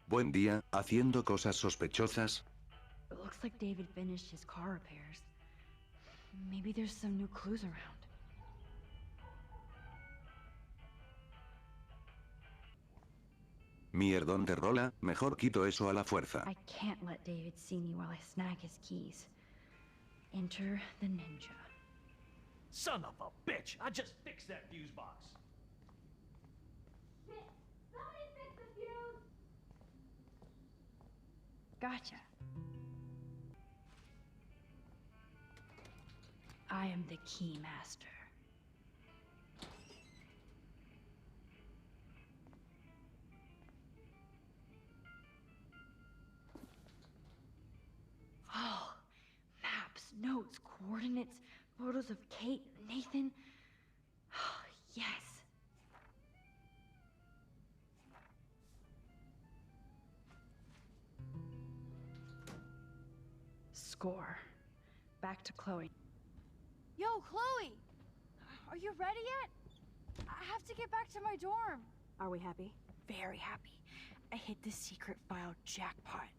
Buen día, haciendo cosas sospechosas. It looks like David finished his car repairs. Maybe there's some new clues around. Mierdón de rola, mejor quito eso a la fuerza. I can't let David see me while I snag his keys. Enter the ninja. Son of a bitch! I just fixed that fuse box. Shit! Somebody fix the fuse! Gotcha. I am the key master. Oh, maps, notes, coordinates, photos of Kate, Nathan. Oh, yes. Score. Back to Chloe. Yo, Chloe! Are you ready yet? I have to get back to my dorm. Are we happy? Very happy. I hit the secret file jackpot.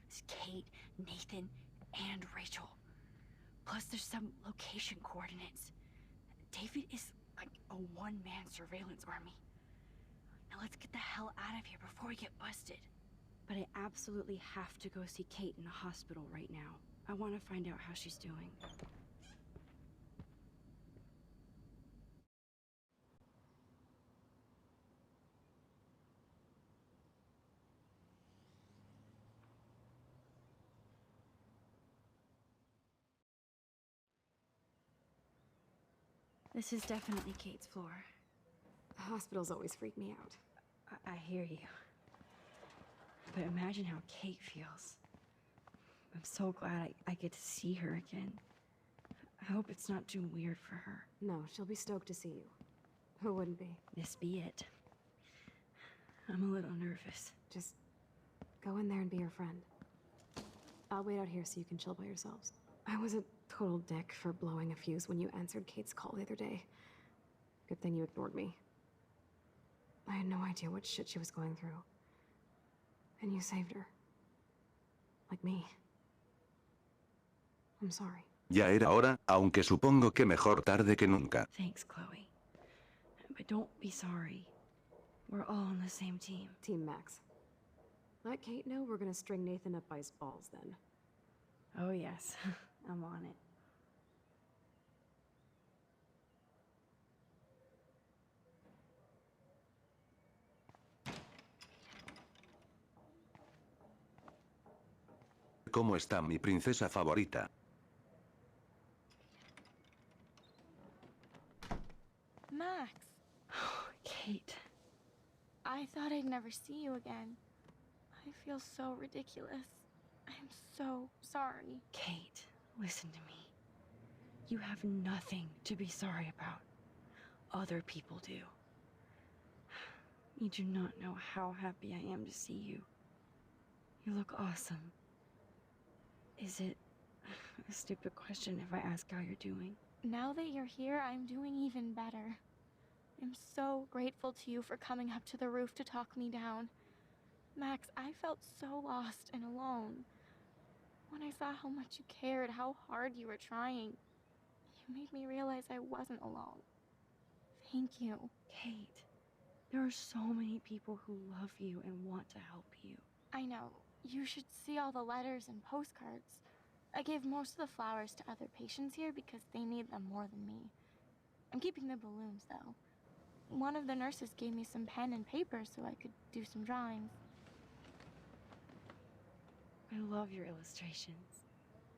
It's Kate, Nathan, and Rachel. Plus there's some location coordinates. David is like a one-man surveillance army. Now let's get the hell out of here before we get busted. But I absolutely have to go see Kate in the hospital right now. I want to find out how she's doing. This is definitely Kate's floor. Hospitals always freak me out. I hear you. But imagine how Kate feels. I'm so glad I get to see her again. I hope it's not too weird for her. No, she'll be stoked to see you. Who wouldn't be? This be it. I'm a little nervous. Just go in there and be your friend. I'll wait out here so you can chill by yourselves. I was a total dick for blowing a fuse when you answered Kate's call the other day. Good thing you ignored me. I had no idea what shit she was going through. And you saved her. Like me. I'm sorry. Ya era hora, aunque supongo que mejor tarde que nunca. Thanks, Chloe. But don't be sorry. We're all on the same team. Team Max. Let Kate know we're gonna string Nathan up by his balls then. Oh yes, I'm on it. ¿Cómo está mi princesa favorita? Max, Kate. I thought I'd never see you again. I feel so ridiculous. I'm so sorry. Kate, listen to me. You have nothing to be sorry about. Other people do. You do not know how happy I am to see you. You look awesome. Is it a stupid question if I ask how you're doing? Now that you're here, I'm doing even better. I'm so grateful to you for coming up to the roof to talk me down. Max, I felt so lost and alone. When I saw how much you cared, how hard you were trying, you made me realize I wasn't alone. Thank you. Kate, there are so many people who love you and want to help you. I know. You should see all the letters and postcards. I gave most of the flowers to other patients here because they need them more than me. I'm keeping the balloons, though. One of the nurses gave me some pen and paper so I could do some drawings. I love your illustrations.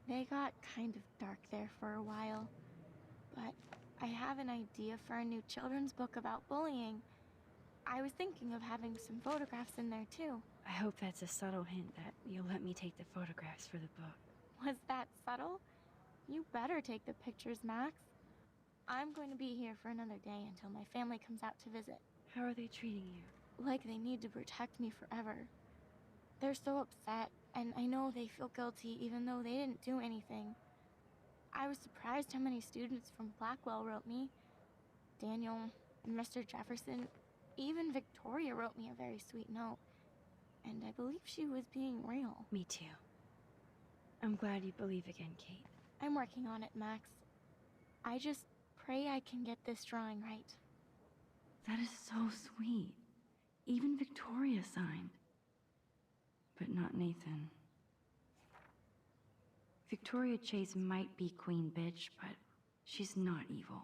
They got kind of dark there for a while. But I have an idea for a new children's book about bullying. I was thinking of having some photographs in there, too. I hope that's a subtle hint that you'll let me take the photographs for the book. Was that subtle? You better take the pictures, Max. I'm going to be here for another day until my family comes out to visit. How are they treating you? Like they need to protect me forever. They're so upset, and I know they feel guilty even though they didn't do anything. I was surprised how many students from Blackwell wrote me. Daniel, Mr. Jefferson, even Victoria wrote me a very sweet note. and I believe she was being real. Me too. I'm glad you believe again, Kate. I'm working on it, Max. I just pray I can get this drawing right. That is so sweet. Even Victoria signed. But not Nathan. Victoria Chase might be queen bitch, but she's not evil.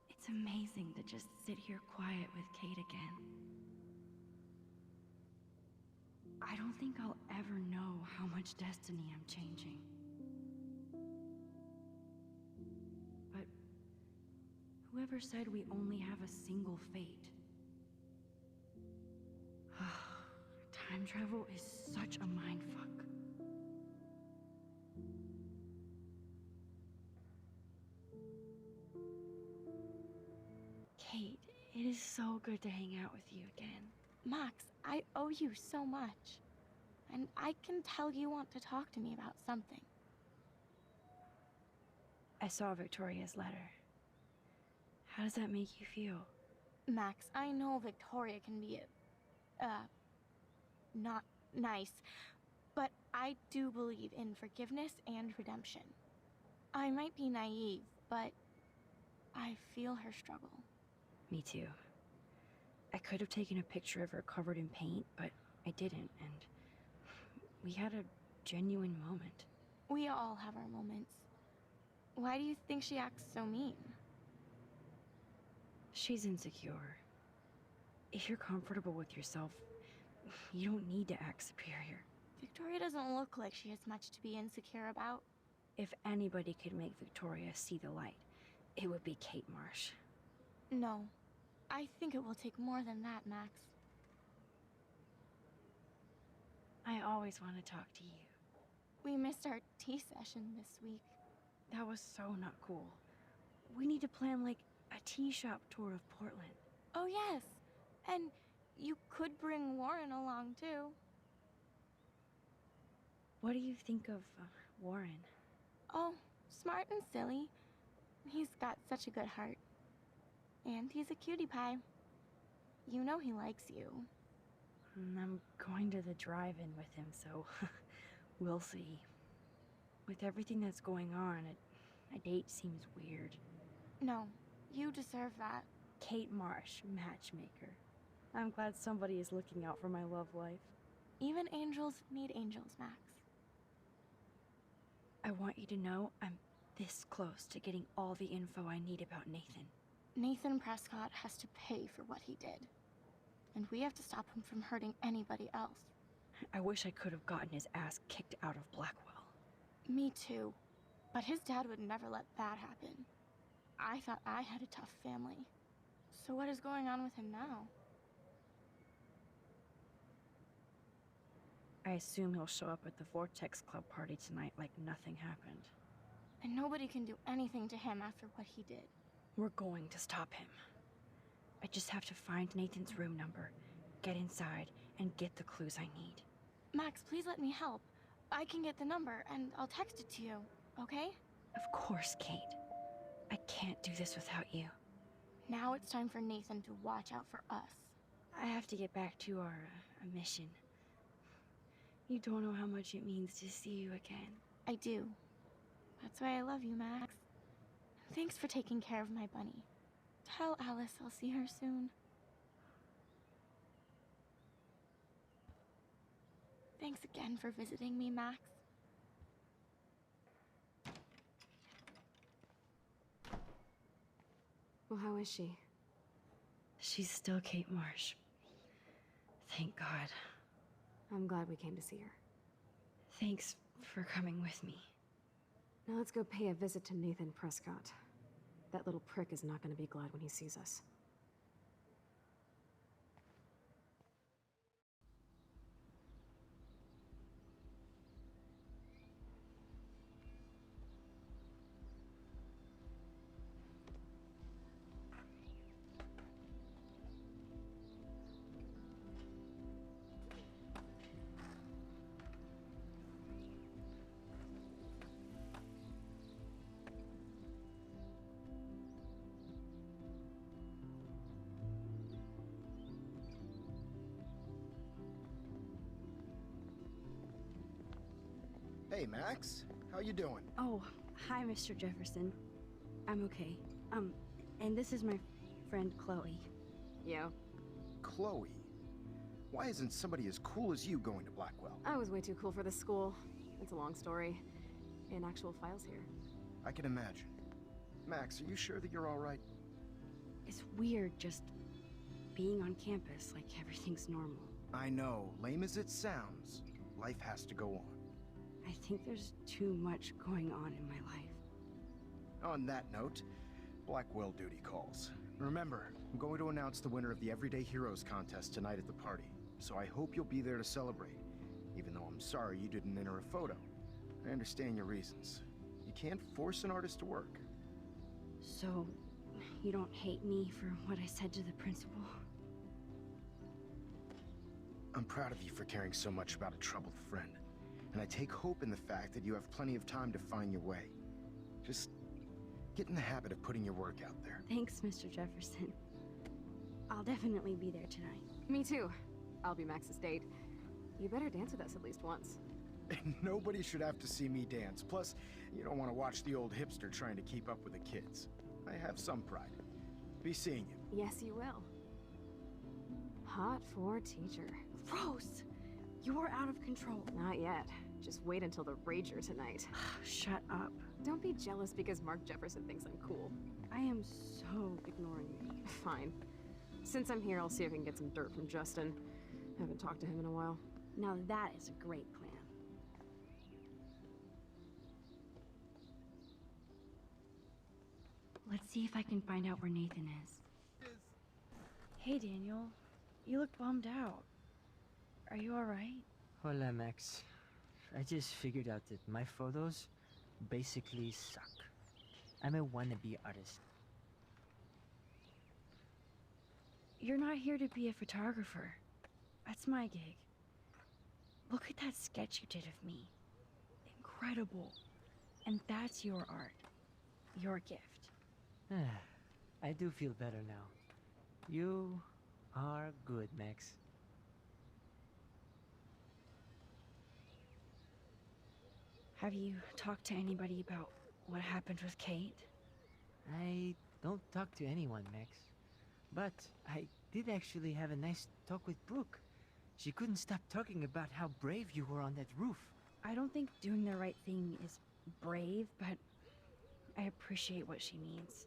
It's amazing to just sit here quiet with Kate again. I don't think I'll ever know how much destiny I'm changing. But whoever said we only have a single fate? Time travel is such a mindfuck. Kate, it is so good to hang out with you again. Max, I owe you so much. And I can tell you want to talk to me about something. I saw Victoria's letter. How does that make you feel? Max, I know Victoria can be not nice, but I do believe in forgiveness and redemption. I might be naive, but I feel her struggle. Me too. I could have taken a picture of her covered in paint, but I didn't, and we had a genuine moment. We all have our moments. Why do you think she acts so mean? She's insecure. If you're comfortable with yourself, you don't need to act superior. Victoria doesn't look like she has much to be insecure about. If anybody could make Victoria see the light, it would be Kate Marsh. No. I think it will take more than that, Max. I always want to talk to you. We missed our tea session this week. That was so not cool. We need to plan, like, a tea shop tour of Portland. Oh, yes. And you could bring Warren along, too. What do you think of Warren? Oh, smart and silly. He's got such a good heart. And he's a cutie pie. You know he likes you. I'm going to the drive-in with him, so we'll see. With everything that's going on, a date seems weird. No, you deserve that. Kate Marsh, matchmaker. I'm glad somebody is looking out for my love life. Even angels need angels, Max. I want you to know I'm this close to getting all the info I need about Nathan. Nathan Prescott has to pay for what he did. And we have to stop him from hurting anybody else. I wish I could have gotten his ass kicked out of Blackwell. Me too. But his dad would never let that happen. I thought I had a tough family. So what is going on with him now? I assume he'll show up at the Vortex Club party tonight like nothing happened. And nobody can do anything to him after what he did. We're going to stop him. I just have to find Nathan's room number, get inside, and get the clues I need. Max, please let me help. I can get the number, and I'll text it to you, okay? Of course, Kate. I can't do this without you. Now it's time for Nathan to watch out for us. I have to get back to our mission. You don't know how much it means to see you again. I do. That's why I love you, Max. Thanks for taking care of my bunny. Tell Alice I'll see her soon. Thanks again for visiting me, Max. Well, how is she? She's still Kate Marsh. Thank God. I'm glad we came to see her. Thanks for coming with me. Now let's go pay a visit to Nathan Prescott. That little prick is not going to be glad when he sees us. Hey, Max. How you doing? Oh, hi, Mr. Jefferson. I'm okay. And this is my friend Chloe. Yo. Chloe. Why isn't somebody as cool as you going to Blackwell? I was way too cool for this school. It's a long story. In actual files here. I can imagine. Max, are you sure that you're all right? It's weird just being on campus like everything's normal. I know, lame as it sounds, life has to go on. I think there's too much going on in my life. On that note, Blackwell duty calls. Remember, I'm going to announce the winner of the Everyday Heroes contest tonight at the party, so I hope you'll be there to celebrate, even though I'm sorry you didn't enter a photo. I understand your reasons. You can't force an artist to work. So, you don't hate me for what I said to the principal? I'm proud of you for caring so much about a troubled friend, and I take hope in the fact that you have plenty of time to find your way. Just get in the habit of putting your work out there. Thanks, Mr. Jefferson. I'll definitely be there tonight. Me too. I'll be Max's date. You better dance with us at least once. And nobody should have to see me dance. Plus, you don't want to watch the old hipster trying to keep up with the kids. I have some pride. Be seeing you. Yes, you will. Hot for teacher. Rose! You're out of control. Not yet. Just wait until the rager tonight. Shut up. Don't be jealous because Mark Jefferson thinks I'm cool. I am so ignoring you. Fine. Since I'm here, I'll see if I can get some dirt from Justin. Haven't talked to him in a while. Now that is a great plan. Let's see if I can find out where Nathan is. Hey, Daniel. You look bummed out. Are you alright? Hola, Max. I just figured out that my photos basically suck. I'm a wannabe artist. You're not here to be a photographer. That's my gig. Look at that sketch you did of me. Incredible. And that's your art. Your gift. I do feel better now. You are good, Max. Have you talked to anybody about what happened with Kate? I don't talk to anyone, Max. But I did actually have a nice talk with Brooke. She couldn't stop talking about how brave you were on that roof. I don't think doing the right thing is brave, but I appreciate what she means.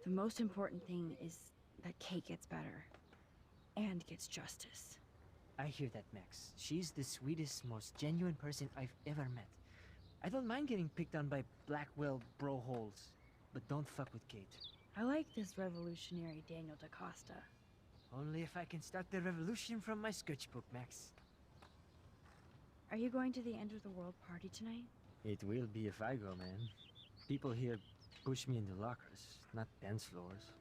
The most important thing is that Kate gets better and gets justice. I hear that, Max. She's the sweetest, most genuine person I've ever met. I don't mind getting picked on by Blackwell bro-holes, but don't fuck with Kate. I like this revolutionary Daniel DaCosta. Only if I can start the revolution from my sketchbook, Max. Are you going to the end of the world party tonight? It will be if I go, man. People here push me into lockers, not dance floors.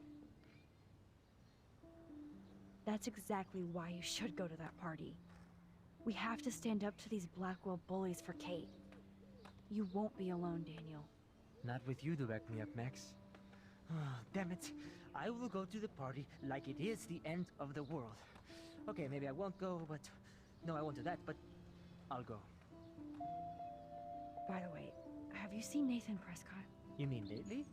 That's exactly why you should go to that party. We have to stand up to these Blackwell bullies for Kate. You won't be alone, Daniel. Not with you to back me up, Max. Damn it. I will go to the party like it is the end of the world. Okay, maybe I won't go, but... No, I won't do that, but I'll go. By the way, have you seen Nathan Prescott? You mean lately?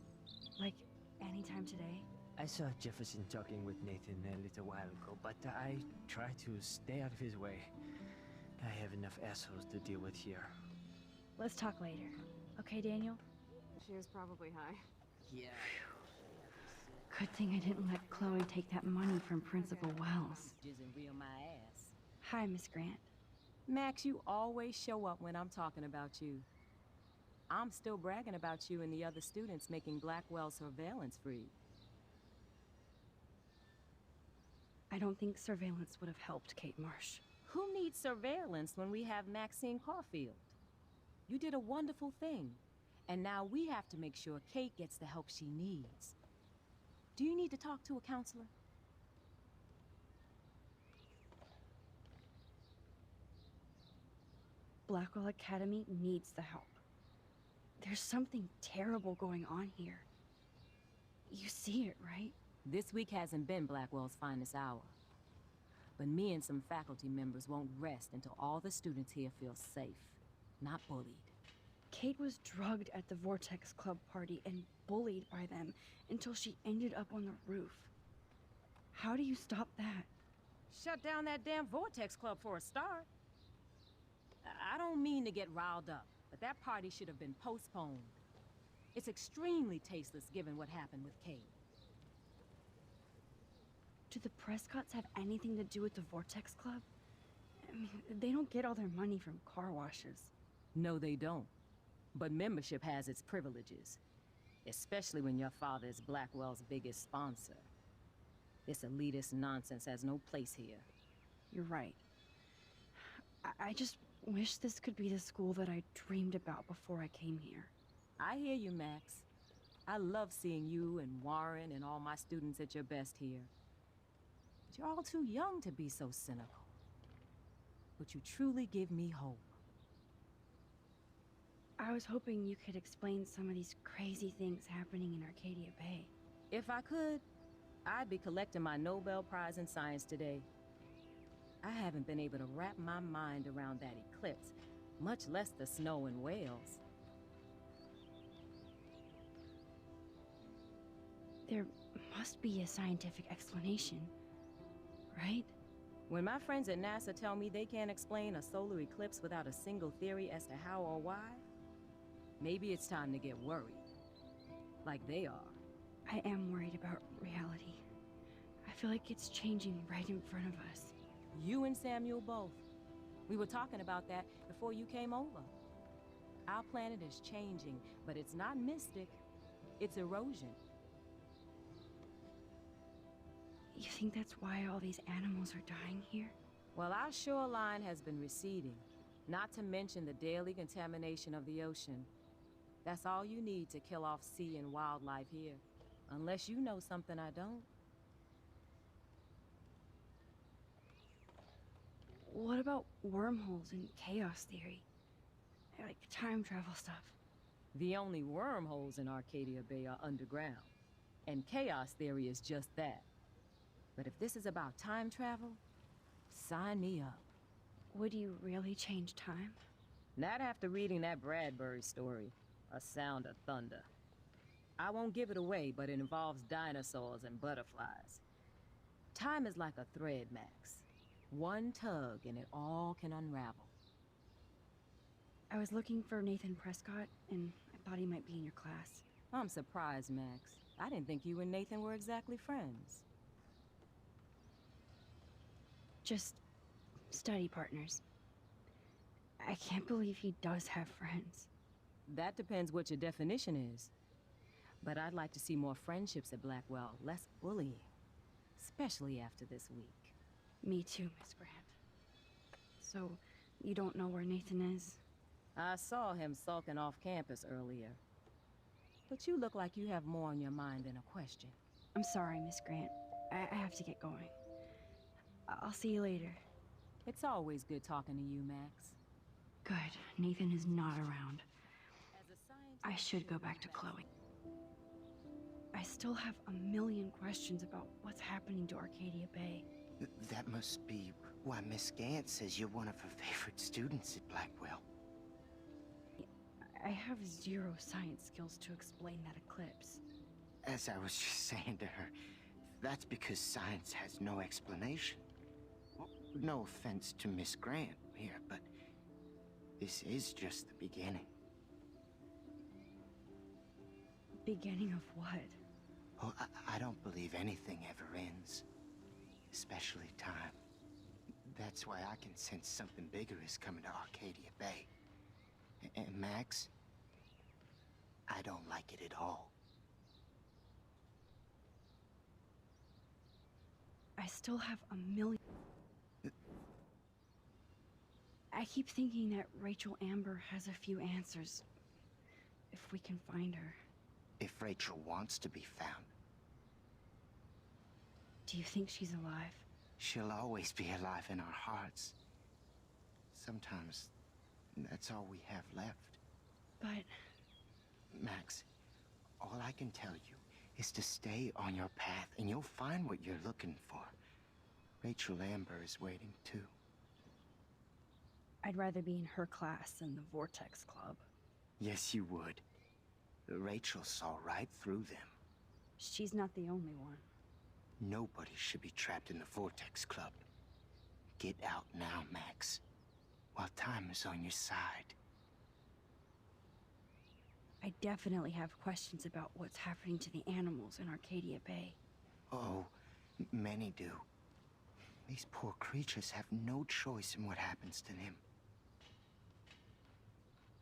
Like, anytime today? I saw Jefferson talking with Nathan a little while ago, but I try to stay out of his way. I have enough assholes to deal with here. Let's talk later. Okay, Daniel? She was probably high. Yeah. Good thing I didn't let Chloe take that money from Principal Wells. Jizzing real my ass. Hi, Miss Grant. Max, you always show up when I'm talking about you. I'm still bragging about you and the other students making Blackwell surveillance free. I don't think surveillance would have helped Kate Marsh. Who needs surveillance when we have Maxine Caulfield? You did a wonderful thing, and now we have to make sure Kate gets the help she needs. Do you need to talk to a counselor? Blackwell Academy needs the help. There's something terrible going on here. You see it, right? This week hasn't been Blackwell's finest hour. But me and some faculty members won't rest until all the students here feel safe. not bullied. Kate was drugged at the Vortex Club party and bullied by them until she ended up on the roof. How do you stop that? Shut down that damn Vortex Club for a start. I don't mean to get riled up, but that party should have been postponed. It's extremely tasteless given what happened with Kate. Do the Prescotts have anything to do with the Vortex Club? I mean, they don't get all their money from car washes. No, they don't. But membership has its privileges, especially when your father is Blackwell's biggest sponsor. This elitist nonsense has no place here. You're right. I just wish this could be the school that I dreamed about before I came here. I hear you, Max. I love seeing you and Warren and all my students at your best here. But you're all too young to be so cynical. But you truly give me hope. I was hoping you could explain some of these crazy things happening in Arcadia Bay. If I could, I'd be collecting my Nobel Prize in Science today. I haven't been able to wrap my mind around that eclipse, much less the snow in Wales. There must be a scientific explanation, right? When my friends at NASA tell me they can't explain a solar eclipse without a single theory as to how or why, maybe it's time to get worried. Like they are. I am worried about reality. I feel like it's changing right in front of us. You and Samuel both. We were talking about that before you came over. Our planet is changing, but it's not mystic. It's erosion. You think that's why all these animals are dying here? Well, our shoreline has been receding, not to mention the daily contamination of the ocean. That's all you need to kill off sea and wildlife here. Unless you know something I don't. What about wormholes and chaos theory? Like time travel stuff. The only wormholes in Arcadia Bay are underground. And chaos theory is just that. But if this is about time travel, sign me up. Would you really change time? Not after reading that Bradbury story, A Sound of Thunder. I won't give it away, but it involves dinosaurs and butterflies. Time is like a thread, Max. One tug and it all can unravel. I was looking for Nathan Prescott, and I thought he might be in your class. I'm surprised, Max. I didn't think you and Nathan were exactly friends. Just study partners. I can't believe he does have friends. That depends what your definition is. But I'd like to see more friendships at Blackwell, less bullying. Especially after this week. Me too, Miss Grant. So, you don't know where Nathan is? I saw him sulking off campus earlier. But you look like you have more on your mind than a question. I'm sorry, Miss Grant. I have to get going. I'll see you later. It's always good talking to you, Max. Good. Nathan is not around. As a scientist, I should go back to Chloe. I still have a million questions about what's happening to Arcadia Bay. That must be why Miss Gant says you're one of her favorite students at Blackwell. I have zero science skills to explain that eclipse. As I was just saying to her, that's because science has no explanation. Well, no offense to Miss Grant here, but this is just the beginning. Beginning of what? Oh, I don't believe anything ever ends. Especially time. That's why I can sense something bigger is coming to Arcadia Bay. And Max, I don't like it at all. I still have a million... I keep thinking that Rachel Amber has a few answers. If we can find her. If Rachel wants to be found. Do you think she's alive? She'll always be alive in our hearts. Sometimes, that's all we have left. But... Max, all I can tell you is to stay on your path and you'll find what you're looking for. Rachel Amber is waiting too. I'd rather be in her class than the Vortex Club. Yes, you would. Rachel saw right through them. She's not the only one. Nobody should be trapped in the Vortex Club. Get out now, Max, while time is on your side. I definitely have questions about what's happening to the animals in Arcadia Bay. Oh, many do. These poor creatures have no choice in what happens to them.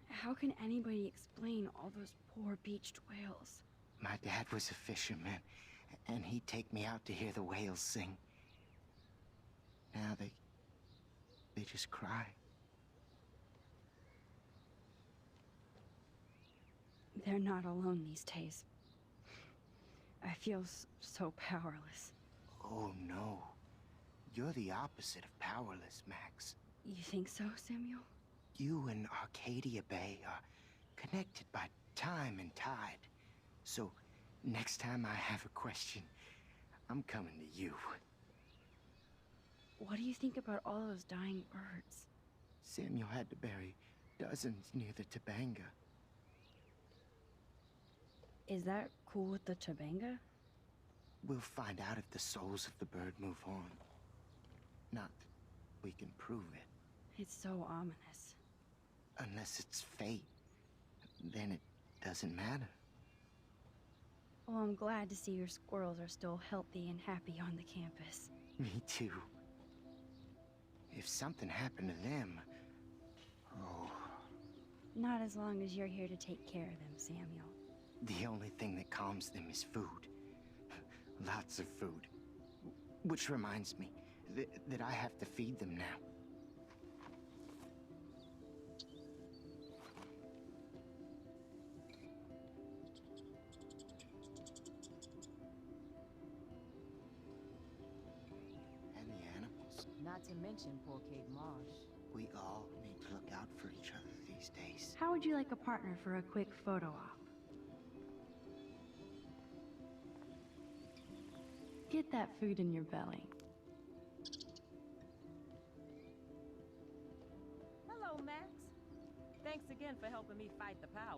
How can anybody explain all those poor beached whales? My dad was a fisherman, and he'd take me out to hear the whales sing. Now they just cry. They're not alone these days. I feel so powerless. Oh no. You're the opposite of powerless, Max. You think so, Samuel? You and Arcadia Bay are connected by time and tide. So, next time I have a question, I'm coming to you. What do you think about all those dying birds? Samuel had to bury dozens near the Tabanga. Is that cool with the Tabanga? We'll find out if the souls of the bird move on. Not that we can prove it. It's so ominous. Unless it's fate, then it doesn't matter. Well, I'm glad to see your squirrels are still healthy and happy on the campus. Me too. If something happened to them, oh... Not as long as you're here to take care of them, Samuel. The only thing that calms them is food. Lots of food. Which reminds me that I have to feed them now. And the animals. Not to mention poor Kate Marsh. We all need to look out for each other these days. How would you like a partner for a quick photo op? Get that food in your belly. Hello, Max. Thanks again for helping me fight the power.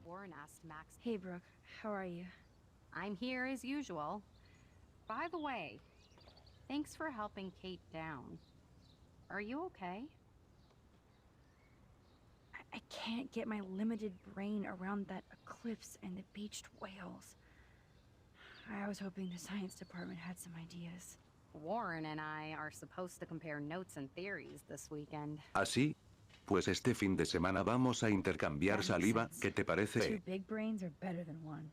Warren asked Max. Hey, Brooke. How are you? I'm here as usual. By the way, thanks for helping Kate down. Are you okay? I can't get my limited brain around that eclipse and the beached whales. I was hoping the science department had some ideas. Warren and I are supposed to compare notes and theories this weekend. ¿Así? Pues este fin de semana vamos a intercambiar That makes saliva, sense. ¿qué te parece? Two big brains are better than one.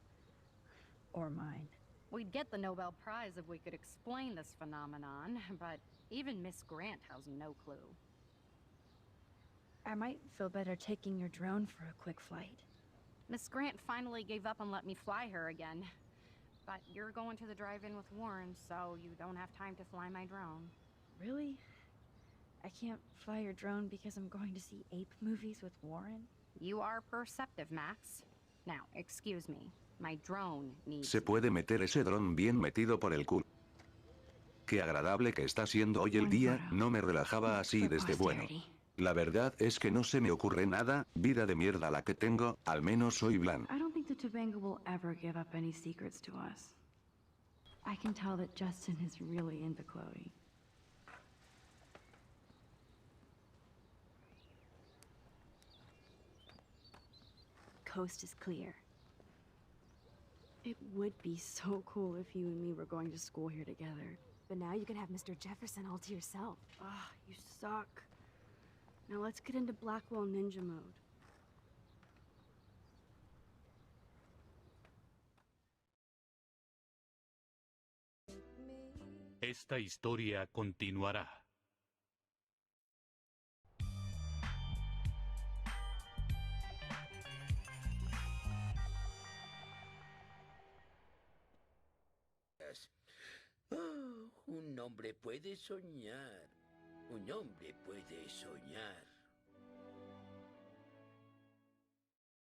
Or mine. We'd get the Nobel Prize if we could explain this phenomenon, but even Miss Grant has no clue. I might feel better taking your drone for a quick flight. Miss Grant finally gave up and let me fly her again. But you're going to the drive-in with Warren, so you don't have time to fly my drone. Really? I can't fly your drone because I'm going to see ape movies with Warren? You are perceptive, Max. Now, excuse me. My drone needs... Se puede meter ese dron bien metido por el culo. Qué agradable que está siendo hoy el día, no me relajaba así desde bueno. La verdad es que no se me ocurre nada, vida de mierda la que tengo, al menos soy blanco. I don't think the Tabanga will ever give up any secrets to us. I can tell that Justin is really into Chloe. Coast is clear. It would be so cool if you and me were going to school here together. But now you can have Mr. Jefferson all to yourself. Ah, you suck. Now let's get into Blackwell Ninja mode. Esta historia continuará. Oh, un hombre puede soñar. Un hombre puede soñar,